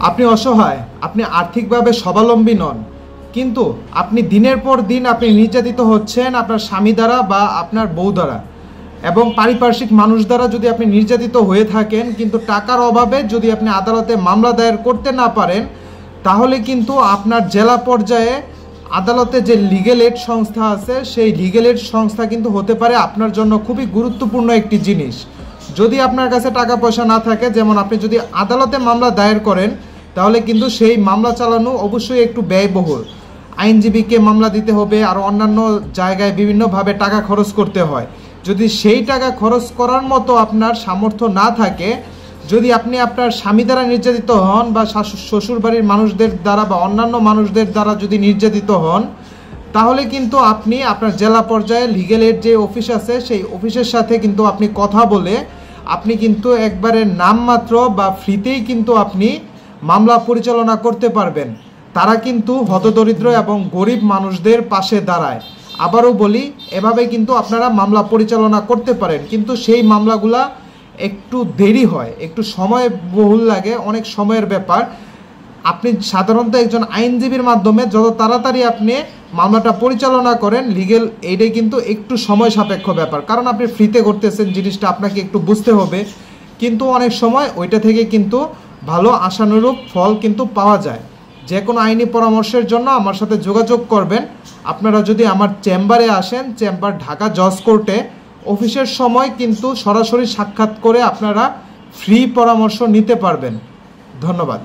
আপনি অসহায়, আপনি আর্থিকভাবে স্বাবলম্বী নন, কিন্তু আপনি দিনের পর দিন আপনি নির্যাতিত হচ্ছেন আপনার স্বামী দ্বারা বা আপনার বউ দ্বারা এবং পারিপার্শ্বিক মানুষ দ্বারা যদি আপনি নির্যাতিত হয়ে থাকেন, কিন্তু টাকার অভাবে যদি আপনি আদালতে মামলা দায়ের করতে না পারেন, তাহলে কিন্তু আপনার জেলা পর্যায়ে আদালতে যে লিগ্যাল এইড সংস্থা আছে সেই লিগ্যাল এইড সংস্থা কিন্তু হতে পারে আপনার জন্য খুবই গুরুত্বপূর্ণ একটি জিনিস। যদি আপনার কাছে টাকা পয়সা না থাকে, যেমন আপনি যদি আদালতে মামলা দায়ের করেন, তাহলে কিন্তু সেই মামলা চালানো অবশ্যই একটু ব্যয়বহুল। আইনজীবীকে মামলা দিতে হবে, আর অন্যান্য জায়গায় বিভিন্নভাবে টাকা খরচ করতে হয়। যদি সেই টাকা খরচ করার মতো আপনার সামর্থ্য না থাকে, যদি আপনি আপনার স্বামী দ্বারা নির্যাতিত হন বা শ্বশুরবাড়ির মানুষদের দ্বারা বা অন্যান্য মানুষদের দ্বারা যদি নির্যাতিত হন, তাহলে কিন্তু আপনি আপনার জেলা পর্যায়ে লিগ্যাল এইড যে অফিস আছে সেই অফিসের সাথে কিন্তু আপনি কথা বলে আপনি কিন্তু একবারে নামমাত্র বা ফ্রিতেই কিন্তু আপনি মামলা পরিচালনা করতে পারবেন। তারা কিন্তু হতদরিদ্র এবং গরিব মানুষদের পাশে দাঁড়ায়। আবারও বলি, এভাবে কিন্তু আপনারা মামলা পরিচালনা করতে পারেন, কিন্তু সেই মামলাগুলা একটু দেরি হয়, একটু সময় বহুল লাগে, অনেক সময়ের ব্যাপার। আপনি সাধারণত একজন আইনজীবীর মাধ্যমে যত তাড়াতাড়ি আপনি মামলাটা পরিচালনা করেন, লিগ্যাল এইডে কিন্তু একটু সময় সাপেক্ষ ব্যাপার, কারণ আপনি ফ্রিতে করতেছেন, জিনিসটা আপনাকে একটু বুঝতে হবে, কিন্তু অনেক সময় ওইটা থেকে কিন্তু ভালো আশানুরূপ ফল কিন্তু পাওয়া যায়। যে কোনো আইনি পরামর্শের জন্য আমার সাথে যোগাযোগ করবেন। আপনারা যদি আমার চেম্বারে আসেন, চেম্বার ঢাকা জজ কোর্টে, অফিসের সময় কিন্তু সরাসরি সাক্ষাৎ করে আপনারা ফ্রি পরামর্শ নিতে পারবেন। ধন্যবাদ।